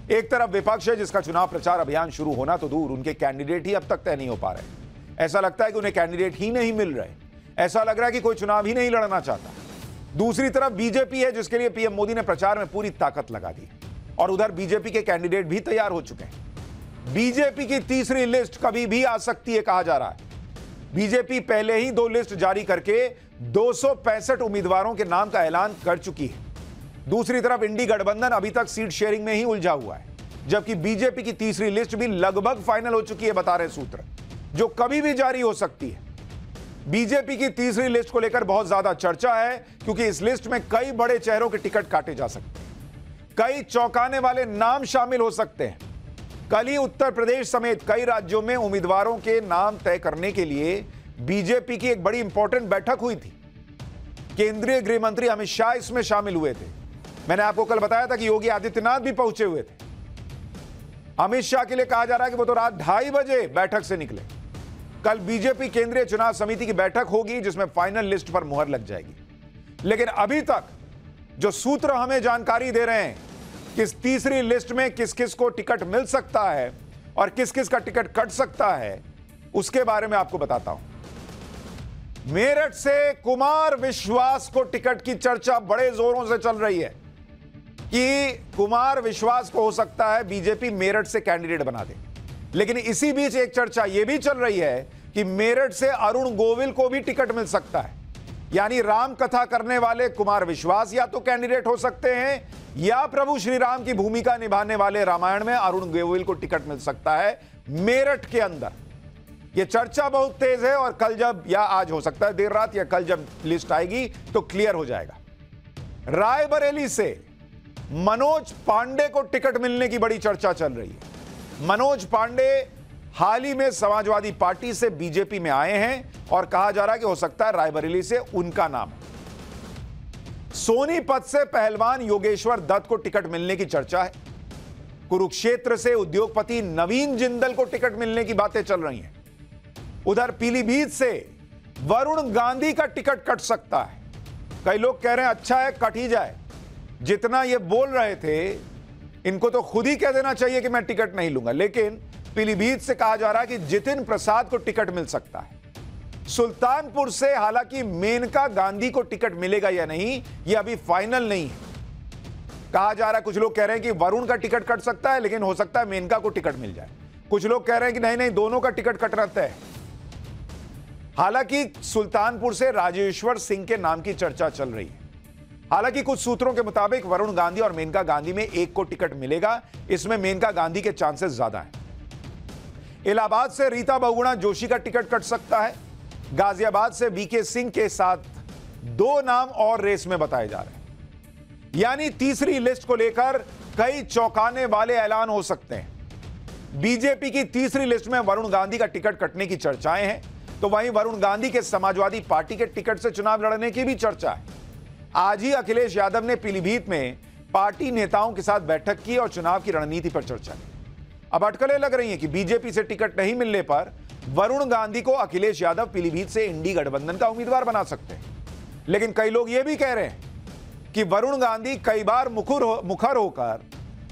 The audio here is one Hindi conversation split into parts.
एक तरफ विपक्ष है जिसका चुनाव प्रचार अभियान शुरू होना तो दूर, उनके कैंडिडेट ही अब तक तय नहीं हो पा रहे। ऐसा लगता है कि उन्हें कैंडिडेट ही नहीं मिल रहे। ऐसा लग रहा है कि कोई चुनाव ही नहीं लड़ना चाहता। दूसरी तरफ बीजेपी है जिसके लिए पीएम मोदी ने प्रचार में पूरी ताकत लगा दी और उधर बीजेपी के कैंडिडेट भी तैयार हो चुके हैं। बीजेपी की तीसरी लिस्ट कभी भी आ सकती है कहा जा रहा है। बीजेपी पहले ही 2 लिस्ट जारी करके 265 उम्मीदवारों के नाम का ऐलान कर चुकी है। दूसरी तरफ इंडी गठबंधन अभी तक सीट शेयरिंग में ही उलझा हुआ है, जबकि बीजेपी की तीसरी लिस्ट भी लगभग फाइनल हो चुकी है, बता रहे सूत्र, जो कभी भी जारी हो सकती है। बीजेपी की तीसरी लिस्ट को लेकर बहुत ज्यादा चर्चा है क्योंकि इस लिस्ट में कई बड़े चेहरों के टिकट काटे जा सकते हैं। कई चौंकाने वाले नाम शामिल हो सकते हैं। कल ही उत्तर प्रदेश समेत कई राज्यों में उम्मीदवारों के नाम तय करने के लिए बीजेपी की एक बड़ी इंपॉर्टेंट बैठक हुई थी। केंद्रीय गृह मंत्री अमित शाह इसमें शामिल हुए थे। मैंने आपको कल बताया था कि योगी आदित्यनाथ भी पहुंचे हुए थे। अमित शाह के लिए कहा जा रहा है कि वो तो रात 2:30 बजे बैठक से निकले। कल बीजेपी केंद्रीय चुनाव समिति की बैठक होगी जिसमें फाइनल लिस्ट पर मुहर लग जाएगी। लेकिन अभी तक जो सूत्र हमें जानकारी दे रहे हैं कि इस तीसरी लिस्ट में किस किस को टिकट मिल सकता है और किस किस का टिकट कट सकता है, उसके बारे में आपको बताता हूं। मेरठ से कुमार विश्वास को टिकट की चर्चा बड़े जोरों से चल रही है कि कुमार विश्वास को हो सकता है बीजेपी मेरठ से कैंडिडेट बना दे। लेकिन इसी बीच एक चर्चा यह भी चल रही है कि मेरठ से अरुण गोविल को भी टिकट मिल सकता है। यानी राम कथा करने वाले कुमार विश्वास या तो कैंडिडेट हो सकते हैं या प्रभु श्री राम की भूमिका निभाने वाले रामायण में अरुण गोविल को टिकट मिल सकता है मेरठ के अंदर। यह चर्चा बहुत तेज है और कल जब, या आज हो सकता है देर रात, या कल जब लिस्ट आएगी तो क्लियर हो जाएगा। रायबरेली से मनोज पांडे को टिकट मिलने की बड़ी चर्चा चल रही है। मनोज पांडे हाल ही में समाजवादी पार्टी से बीजेपी में आए हैं और कहा जा रहा है कि हो सकता है रायबरेली से उनका नाम। सोनीपत से पहलवान योगेश्वर दत्त को टिकट मिलने की चर्चा है। कुरुक्षेत्र से उद्योगपति नवीन जिंदल को टिकट मिलने की बातें चल रही हैं। उधर पीलीभीत से वरुण गांधी का टिकट कट सकता है। कई लोग कह रहे हैं अच्छा है कट ही जाए। जितना ये बोल रहे थे इनको तो खुद ही कह देना चाहिए कि मैं टिकट नहीं लूंगा। लेकिन पीलीभीत से कहा जा रहा है कि जितिन प्रसाद को टिकट मिल सकता है। सुल्तानपुर से हालांकि मेनका गांधी को टिकट मिलेगा या नहीं यह अभी फाइनल नहीं है। कहा जा रहा है, कुछ लोग कह रहे हैं कि वरुण का टिकट कट सकता है लेकिन हो सकता है मेनका को टिकट मिल जाए। कुछ लोग कह रहे हैं कि नहीं नहीं दोनों का टिकट कटना तय है। हालांकि सुल्तानपुर से राजेश्वर सिंह के नाम की चर्चा चल रही है। हालांकि कुछ सूत्रों के मुताबिक वरुण गांधी और मेनका गांधी में एक को टिकट मिलेगा। इसमें मेनका गांधी के चांसेस ज्यादा हैं। इलाहाबाद से रीता बहुगुणा जोशी का टिकट कट सकता है। गाजियाबाद से वीके सिंह के साथ 2 नाम और रेस में बताए जा रहे हैं। यानी तीसरी लिस्ट को लेकर कई चौंकाने वाले ऐलान हो सकते हैं। बीजेपी की तीसरी लिस्ट में वरुण गांधी का टिकट कटने की चर्चाएं हैं, तो वहीं वरुण गांधी के समाजवादी पार्टी के टिकट से चुनाव लड़ने की भी चर्चा है। आज ही अखिलेश यादव ने पीलीभीत में पार्टी नेताओं के साथ बैठक की और चुनाव की रणनीति पर चर्चा की। अब अटकलें लग रही हैं कि बीजेपी से टिकट नहीं मिलने पर वरुण गांधी को अखिलेश यादव पीलीभीत से इंडी गठबंधन का उम्मीदवार बना सकते हैं। लेकिन कई लोग यह भी कह रहे हैं कि वरुण गांधी कई बार मुखर होकर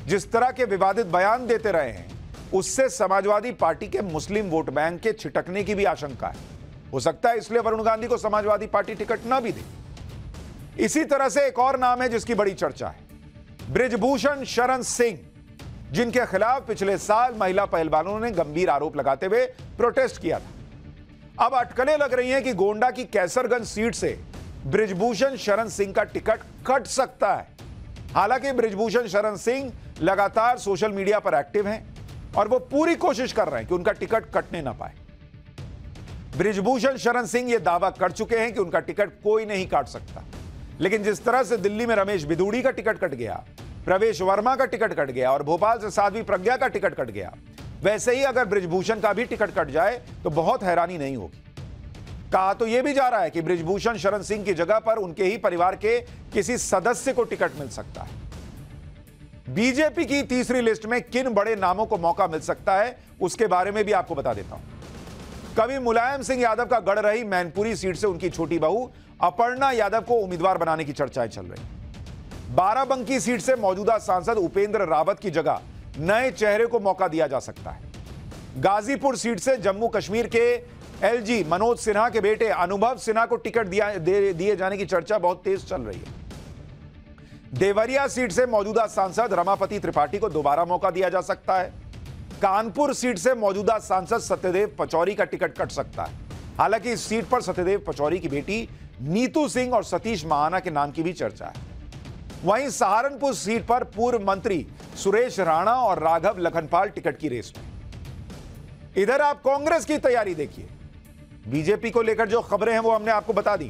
जिस तरह के विवादित बयान देते रहे हैं उससे समाजवादी पार्टी के मुस्लिम वोट बैंक के छिटकने की भी आशंका है। हो सकता है इसलिए वरुण गांधी को समाजवादी पार्टी टिकट ना भी दे। इसी तरह से एक और नाम है जिसकी बड़ी चर्चा है, बृजभूषण शरण सिंह, जिनके खिलाफ पिछले साल महिला पहलवानों ने गंभीर आरोप लगाते हुए प्रोटेस्ट किया था। अब अटकलें लग रही हैं कि गोंडा की कैसरगंज सीट से बृजभूषण शरण सिंह का टिकट कट सकता है। हालांकि बृजभूषण शरण सिंह लगातार सोशल मीडिया पर एक्टिव हैं और वो पूरी कोशिश कर रहे हैं कि उनका टिकट कटने ना पाए। बृजभूषण शरण सिंह ये दावा कर चुके हैं कि उनका टिकट कोई नहीं काट सकता। लेकिन जिस तरह से दिल्ली में रमेश बिधूड़ी का टिकट कट गया, प्रवेश वर्मा का टिकट कट गया और भोपाल से साध्वी प्रज्ञा का टिकट कट गया, वैसे ही अगर बृजभूषण का भी टिकट कट जाए तो बहुत हैरानी नहीं होगी। कहा तो यह भी जा रहा है कि बृजभूषण शरण सिंह की जगह पर उनके ही परिवार के किसी सदस्य को टिकट मिल सकता है। बीजेपी की तीसरी लिस्ट में किन बड़े नामों को मौका मिल सकता है उसके बारे में भी आपको बता देता हूं। कभी मुलायम सिंह यादव का गढ़ रही मैनपुरी सीट से उनकी छोटी बहू अपर्णा यादव को उम्मीदवार बनाने की चर्चाएं चल रही। बाराबंकी सीट से मौजूदा सांसद उपेंद्र रावत की जगह नए चेहरे को मौका दिया जा सकता है। गाजीपुर सीट से जम्मू कश्मीर के एलजी मनोज सिन्हा के बेटे अनुभव सिन्हा को टिकट दिए जाने की चर्चा बहुत तेज चल रही है। देवरिया सीट से मौजूदा सांसद रमापति त्रिपाठी को दोबारा मौका दिया जा सकता है। कानपुर सीट से मौजूदा सांसद सत्यदेव पचौरी का टिकट कट सकता है। हालांकि इस सीट पर सत्यदेव पचौरी की बेटी नीतू सिंह और सतीश महाना के नाम की भी चर्चा है। वहीं सहारनपुर सीट पर पूर्व मंत्री सुरेश राणा और राघव लखनपाल टिकट की रेस में। इधर आप कांग्रेस की तैयारी देखिए। बीजेपी को लेकर जो खबरें हैं वो हमने आपको बता दी।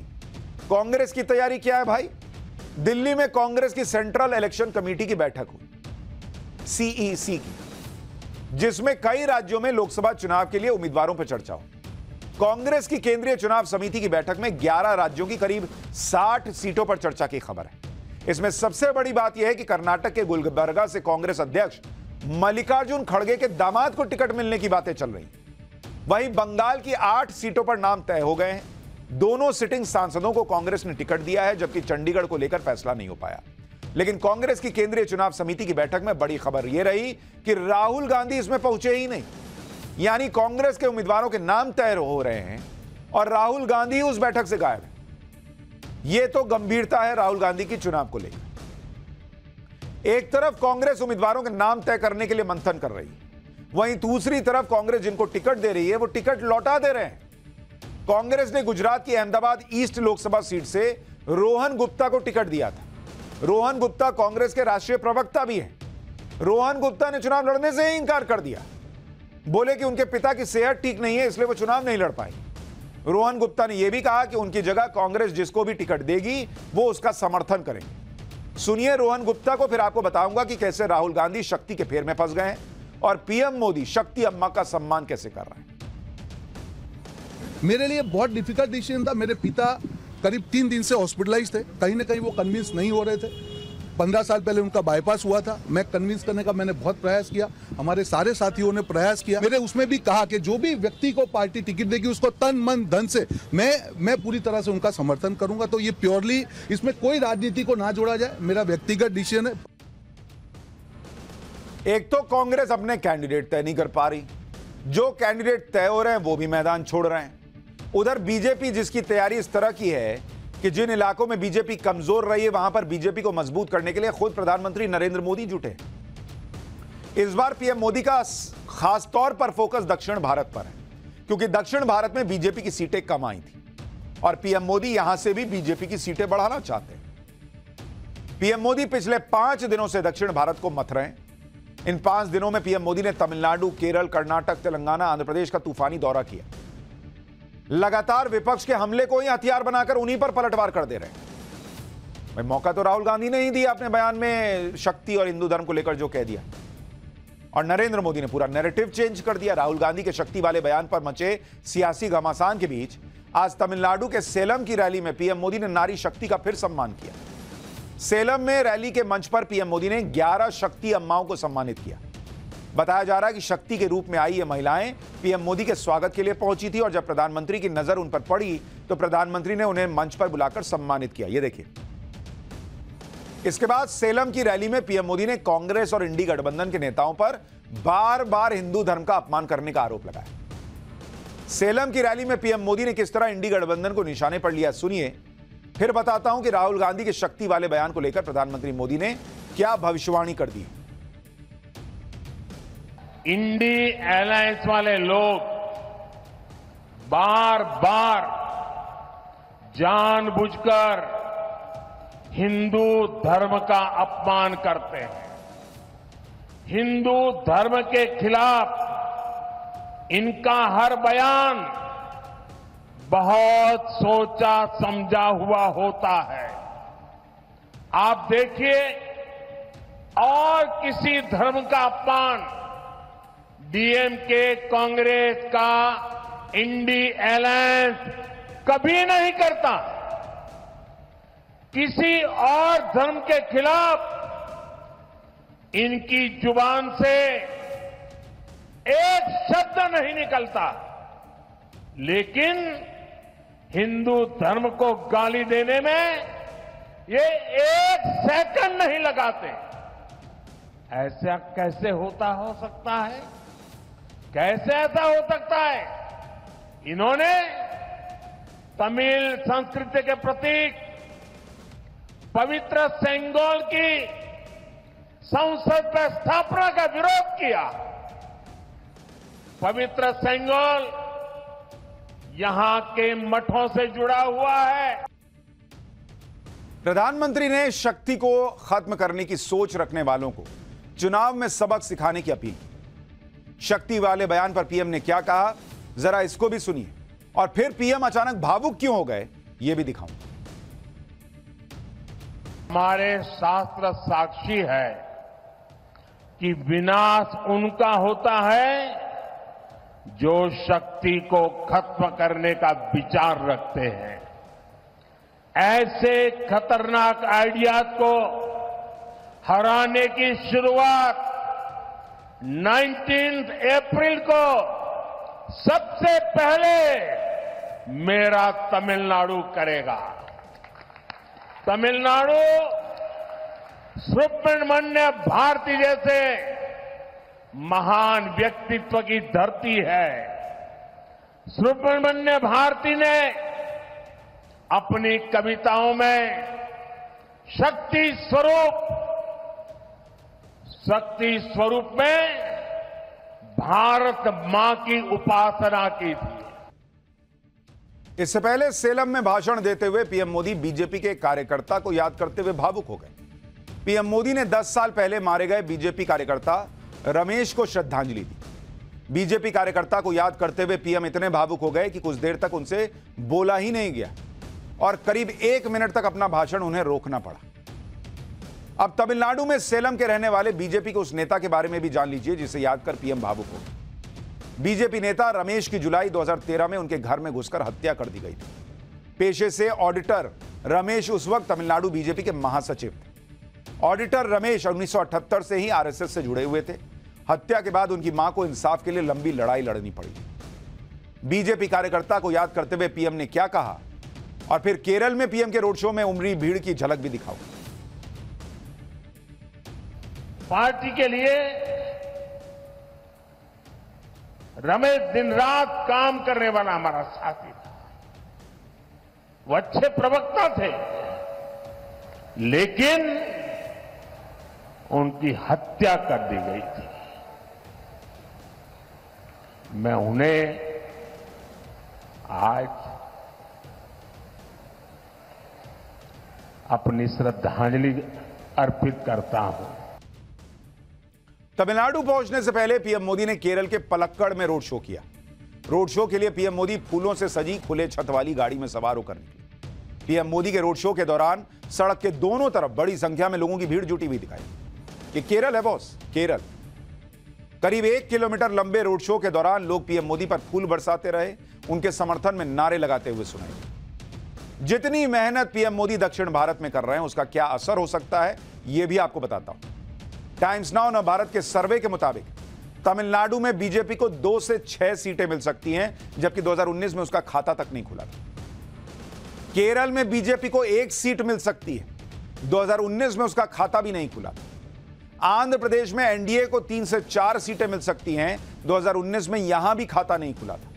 कांग्रेस की तैयारी क्या है भाई? दिल्ली में कांग्रेस की सेंट्रल इलेक्शन कमेटी की बैठक हुई, सीईसी की, जिसमें कई राज्यों में लोकसभा चुनाव के लिए उम्मीदवारों पर चर्चा हुई। कांग्रेस की केंद्रीय चुनाव समिति की बैठक में 11 राज्यों की करीब 60 सीटों पर चर्चा की खबर है। इसमें सबसे बड़ी बात यह है कि कर्नाटक के गुलबर्गा से कांग्रेस अध्यक्ष मल्लिकार्जुन खड़गे के दामाद को टिकट मिलने की बातें चल रही। वहीं बंगाल की 8 सीटों पर नाम तय हो गए हैं। दोनों सिटिंग सांसदों को कांग्रेस ने टिकट दिया है, जबकि चंडीगढ़ को लेकर फैसला नहीं हो पाया। लेकिन कांग्रेस की केंद्रीय चुनाव समिति की बैठक में बड़ी खबर यह रही कि राहुल गांधी इसमें पहुंचे ही नहीं। यानी कांग्रेस के उम्मीदवारों के नाम तय हो रहे हैं और राहुल गांधी उस बैठक से गायब है। यह तो गंभीरता है राहुल गांधी की चुनाव को लेकर। एक तरफ कांग्रेस उम्मीदवारों के नाम तय करने के लिए मंथन कर रही है, वहीं दूसरी तरफ कांग्रेस जिनको टिकट दे रही है वो टिकट लौटा दे रहे हैं। कांग्रेस ने गुजरात की अहमदाबाद ईस्ट लोकसभा सीट से रोहन गुप्ता को टिकट दिया था। रोहन गुप्ता कांग्रेस के राष्ट्रीय प्रवक्ता भी हैं। रोहन गुप्ता ने चुनाव लड़ने से ही इंकार कर दिया। बोले कि उनके पिता की सेहत ठीक नहीं है, इसलिए वो चुनाव नहीं लड़ पाए। रोहन गुप्ता ने यह भी कहा कि उनकी जगह कांग्रेस जिसको भी टिकट देगी वो उसका समर्थन करेंगे। सुनिए रोहन गुप्ता को, फिर आपको बताऊंगा कि कैसे राहुल गांधी शक्ति के फेर में फंस गए हैं और पीएम मोदी शक्ति अम्मा का सम्मान कैसे कर रहे हैं। मेरे लिए बहुत डिफिकल्ट डिसीजन था। मेरे पिता करीब 3 दिन से हॉस्पिटलाइज थे। कहीं ना कहीं वो कन्विंस नहीं हो रहे थे। 15 साल पहले उनका बाईपास हुआ था। मैं कन्विंस करने का मैंने बहुत प्रयास किया, हमारे सारे साथियों ने प्रयास किया। मेरे उसमें भी कहा कि जो भी व्यक्ति को पार्टी टिकट देगी उसको तन मन धन से मैं पूरी तरह से उनका समर्थन करूंगा। तो ये प्योरली, इसमें कोई राजनीति को ना जोड़ा जाए, मेरा व्यक्तिगत डिसीजन है। एक तो कांग्रेस अपने कैंडिडेट तय नहीं कर पा रही, जो कैंडिडेट तय हो रहे हैं वो भी मैदान छोड़ रहे हैं। उधर बीजेपी जिसकी तैयारी इस तरह की है कि जिन इलाकों में बीजेपी कमजोर रही है वहां पर बीजेपी को मजबूत करने के लिए खुद प्रधानमंत्री नरेंद्र मोदी जुटे। इस बार पीएम मोदी का खास तौर पर फोकस दक्षिण भारत पर है, क्योंकि दक्षिण भारत में बीजेपी की सीटें कम आई थी और पीएम मोदी यहां से भी बीजेपी की सीटें बढ़ाना चाहते हैं। पीएम मोदी पिछले 5 दिनों से दक्षिण भारत को मथ रहे हैं। इन 5 दिनों में पीएम मोदी ने तमिलनाडु, केरल, कर्नाटक, तेलंगाना, आंध्र प्रदेश का तूफानी दौरा किया। लगातार विपक्ष के हमले को ही हथियार बनाकर उन्हीं पर पलटवार कर दे रहे हैं। भाई मौका तो राहुल गांधी ने ही दिया अपने बयान में शक्ति और हिंदू धर्म को लेकर जो कह दिया, और नरेंद्र मोदी ने पूरा नैरेटिव चेंज कर दिया। राहुल गांधी के शक्ति वाले बयान पर मचे सियासी घमासान के बीच आज तमिलनाडु के सेलम की रैली में पीएम मोदी ने नारी शक्ति का फिर सम्मान किया। सेलम में रैली के मंच पर पीएम मोदी ने 11 शक्ति अम्माओं को सम्मानित किया। बताया जा रहा है कि शक्ति के रूप में आई ये महिलाएं पीएम मोदी के स्वागत के लिए पहुंची थी और जब प्रधानमंत्री की नजर उन पर पड़ी तो प्रधानमंत्री ने उन्हें मंच पर बुलाकर सम्मानित किया। ये देखिए। इसके बाद सेलम की रैली में पीएम मोदी ने कांग्रेस और इंडी गठबंधन के नेताओं पर बार बार हिंदू धर्म का अपमान करने का आरोप लगाया। सेलम की रैली में पीएम मोदी ने किस तरह इंडी गठबंधन को निशाने पर लिया, सुनिए। फिर बताता हूं कि राहुल गांधी के शक्ति वाले बयान को लेकर प्रधानमंत्री मोदी ने क्या भविष्यवाणी कर दी। इंडी अलायंस वाले लोग बार बार जानबूझकर हिंदू धर्म का अपमान करते हैं। हिंदू धर्म के खिलाफ इनका हर बयान बहुत सोचा समझा हुआ होता है। आप देखिए, और किसी धर्म का अपमान डीएमके, कांग्रेस का इंडी अलायंस कभी नहीं करता। किसी और धर्म के खिलाफ इनकी जुबान से एक शब्द नहीं निकलता, लेकिन हिंदू धर्म को गाली देने में ये एक सेकंड नहीं लगाते। ऐसा कैसे हो सकता है? कैसे ऐसा हो सकता है? इन्होंने तमिल संस्कृति के प्रतीक पवित्र सेंगोल की संसद में स्थापना का विरोध किया। पवित्र सेंगोल यहां के मठों से जुड़ा हुआ है। प्रधानमंत्री ने शक्ति को खत्म करने की सोच रखने वालों को चुनाव में सबक सिखाने की अपील की। शक्ति वाले बयान पर पीएम ने क्या कहा, जरा इसको भी सुनिए, और फिर पीएम अचानक भावुक क्यों हो गए, यह भी दिखाऊं। हमारे शास्त्र साक्षी है कि विनाश उनका होता है जो शक्ति को खत्म करने का विचार रखते हैं। ऐसे खतरनाक आइडियाज को हराने की शुरुआत 19 अप्रैल को सबसे पहले मेरा तमिलनाडु करेगा। तमिलनाडु सुब्रमण्य भारती जैसे महान व्यक्तित्व की धरती है। सुब्रमण्य भारती ने अपनी कविताओं में शक्ति स्वरूप में भारत मां की उपासना की थी। इससे पहले सेलम में भाषण देते हुए पीएम मोदी बीजेपी के कार्यकर्ता को याद करते हुए भावुक हो गए। पीएम मोदी ने 10 साल पहले मारे गए बीजेपी कार्यकर्ता रमेश को श्रद्धांजलि दी। बीजेपी कार्यकर्ता को याद करते हुए पीएम इतने भावुक हो गए कि कुछ देर तक उनसे बोला ही नहीं गया और करीब 1 मिनट तक अपना भाषण उन्हें रोकना पड़ा। अब तमिलनाडु में सेलम के रहने वाले बीजेपी के उस नेता के बारे में भी जान लीजिए जिसे याद कर पीएम भावुक हो गए। बीजेपी नेता रमेश की जुलाई 2013 में उनके घर में घुसकर हत्या कर दी गई थी। पेशे से ऑडिटर रमेश उस वक्त तमिलनाडु बीजेपी के महासचिव थे। ऑडिटर रमेश 1978 से ही आरएसएस से जुड़े हुए थे। हत्या के बाद उनकी मां को इंसाफ के लिए लंबी लड़ाई लड़नी पड़ी। बीजेपी कार्यकर्ता को याद करते हुए पीएम ने क्या कहा और फिर केरल में पीएम के रोड शो में उमड़ी भीड़ की झलक भी दिखाओ। पार्टी के लिए रमेश दिन रात काम करने वाला हमारा साथी था। वो अच्छे प्रवक्ता थे, लेकिन उनकी हत्या कर दी गई थी। मैं उन्हें आज अपनी श्रद्धांजलि अर्पित करता हूं। तमिलनाडु पहुंचने से पहले पीएम मोदी ने केरल के पलक्कड़ में रोड शो किया। रोड शो के लिए पीएम मोदी फूलों से सजी खुले छत वाली गाड़ी में सवार होकर निकले। पीएम मोदी के रोड शो के दौरान सड़क के दोनों तरफ बड़ी संख्या में लोगों की भीड़ जुटी हुई दिखाई। ये केरल है बॉस, केरल। करीब 1 किलोमीटर लंबे रोड शो के दौरान लोग पीएम मोदी पर फूल बरसाते रहे, उनके समर्थन में नारे लगाते हुए सुनाए। जितनी मेहनत पीएम मोदी दक्षिण भारत में कर रहे हैं उसका क्या असर हो सकता है, यह भी आपको बताता हूं। टाइम्स नाउ न भारत के सर्वे के मुताबिक तमिलनाडु में बीजेपी को 2 से 6 सीटें मिल सकती हैं, जबकि 2019 में उसका खाता तक नहीं खुला था। केरल में बीजेपी को 1 सीट मिल सकती है, 2019 में उसका खाता भी नहीं खुला था। आंध्र प्रदेश में एनडीए को 3 से 4 सीटें मिल सकती हैं, 2019 में यहां भी खाता नहीं खुला था।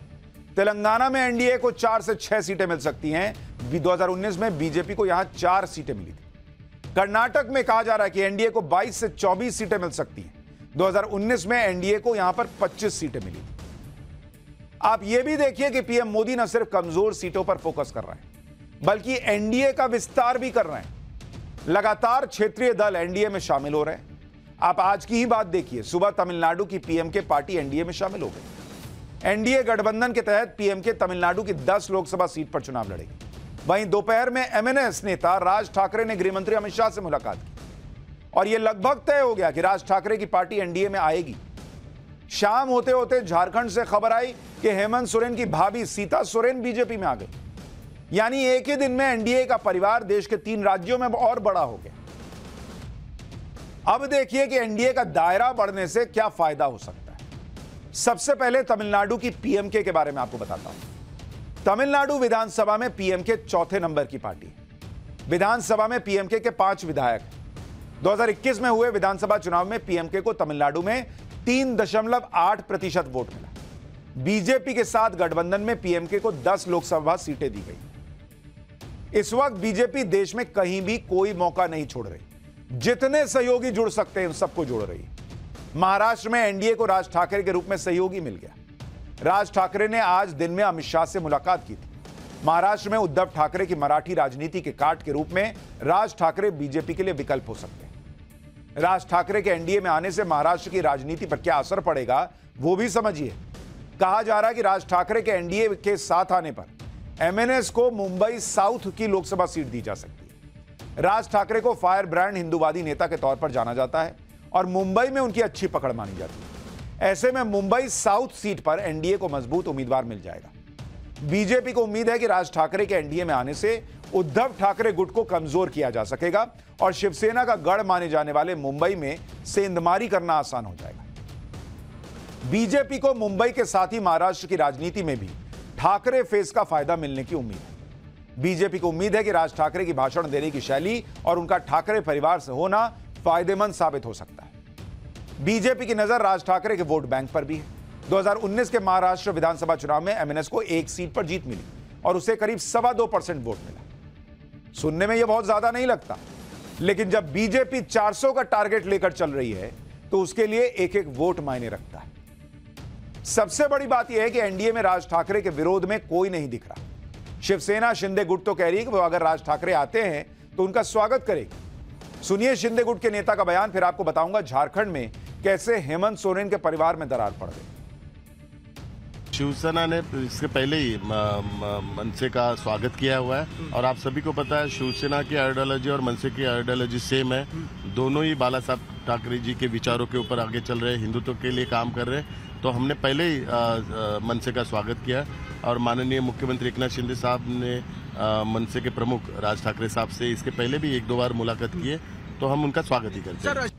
तेलंगाना में एनडीए को 4 से 6 सीटें मिल सकती हैं, 2019 में बीजेपी को यहां 4 सीटें मिली थी। कर्नाटक में कहा जा रहा है कि एनडीए को 22 से 24 सीटें मिल सकती हैं, 2019 में एनडीए को यहां पर 25 सीटें मिली थी। आप यह भी देखिए कि पीएम मोदी न सिर्फ कमजोर सीटों पर फोकस कर रहे हैं, बल्कि एनडीए का विस्तार भी कर रहे हैं। लगातार क्षेत्रीय दल एनडीए में शामिल हो रहे हैं। आप आज की ही बात देखिए, सुबह तमिलनाडु की पीएमके पार्टी एनडीए में शामिल हो गई। एनडीए गठबंधन के तहत पीएमके तमिलनाडु की 10 लोकसभा सीट पर चुनाव लड़ेगी। वहीं दोपहर में एमएनएस नेता राज ठाकरे ने गृह मंत्री अमित शाह से मुलाकात की और यह लगभग तय हो गया कि राज ठाकरे की पार्टी एनडीए में आएगी। शाम होते होते झारखंड से खबर आई कि हेमंत सोरेन की भाभी सीता सोरेन बीजेपी में आ गई। यानी एक ही दिन में एनडीए का परिवार देश के 3 राज्यों में और बड़ा हो गया। अब देखिए कि एनडीए का दायरा बढ़ने से क्या फायदा हो सकता है। सबसे पहले तमिलनाडु की पीएमके के बारे में आपको बताता हूं। तमिलनाडु विधानसभा में पीएमके चौथे नंबर की पार्टी है। विधानसभा में पीएमके के 5 विधायक हैं। 2021 में हुए विधानसभा चुनाव में पीएमके को तमिलनाडु में 3.8% वोट मिला। बीजेपी के साथ गठबंधन में पीएमके को 10 लोकसभा सीटें दी गई। इस वक्त बीजेपी देश में कहीं भी कोई मौका नहीं छोड़ रही। जितने सहयोगी जुड़ सकते हैं उन सबको जोड़ रही है। महाराष्ट्र में एनडीए को राज ठाकरे के रूप में सहयोगी मिल गया। राज ठाकरे ने आज दिन में अमित शाह से मुलाकात की थी। महाराष्ट्र में उद्धव ठाकरे की मराठी राजनीति के काट के रूप में राज ठाकरे बीजेपी के लिए विकल्प हो सकते हैं। राज ठाकरे के एनडीए में आने से महाराष्ट्र की राजनीति पर क्या असर पड़ेगा वो भी समझिए। कहा जा रहा है कि राज ठाकरे के एनडीए के साथ आने पर एमएनएस को मुंबई साउथ की लोकसभा सीट दी जा सकती है। राज ठाकरे को फायर ब्रांड हिंदूवादी नेता के तौर पर जाना जाता है और मुंबई में उनकी अच्छी पकड़ मानी जाती है। ऐसे में मुंबई साउथ सीट पर एनडीए को मजबूत उम्मीदवार मिल जाएगा। बीजेपी को उम्मीद है कि राज ठाकरे के एनडीए में आने से उद्धव ठाकरे गुट को कमजोर किया जा सकेगा और शिवसेना का गढ़ माने जाने वाले मुंबई में सेंधमारी करना आसान हो जाएगा। बीजेपी को मुंबई के साथ ही महाराष्ट्र की राजनीति में भी ठाकरे फेस का फायदा मिलने की उम्मीद है। बीजेपी को उम्मीद है कि राज ठाकरे की भाषण देने की शैली और उनका ठाकरे परिवार से होना फायदेमंद साबित हो सकता है। बीजेपी की नजर राज ठाकरे के वोट बैंक पर भी है। 2019 के महाराष्ट्र विधानसभा चुनाव में एमएनएस को एक सीट पर जीत मिली और उसे करीब 2.25% वोट मिला। सुनने में यह बहुत ज्यादा नहीं लगता, लेकिन जब बीजेपी 400 का टारगेट लेकर चल रही है तो उसके लिए एक एक वोट मायने रखता है। सबसे बड़ी बात यह है कि एनडीए में राज ठाकरे के विरोध में कोई नहीं दिख रहा। शिवसेना शिंदे गुट तो कह रही है कि वो अगर राज ठाकरे आते हैं तो उनका स्वागत करेगी। सुनिए शिंदे गुट के नेता का बयान, फिर आपको बताऊंगा झारखंड में कैसे हेमंत सोरेन के परिवार में दरार पड़ गई। शिवसेना ने इसके पहले ही मनसे का स्वागत किया हुआ है और आप सभी को पता है शिवसेना की आइडियोलॉजी और मनसे की आइडियोलॉजी सेम है। दोनों ही बाला साहब ठाकरे जी के विचारों के ऊपर आगे चल रहे हैं, हिंदुत्व के लिए काम कर रहे हैं। तो हमने पहले ही मनसे का स्वागत किया और माननीय मुख्यमंत्री एकनाथ शिंदे साहब ने मनसे के प्रमुख राज ठाकरे साहब से इसके पहले भी 1-2 बार मुलाकात की है, तो हम उनका स्वागत ही करते हैं।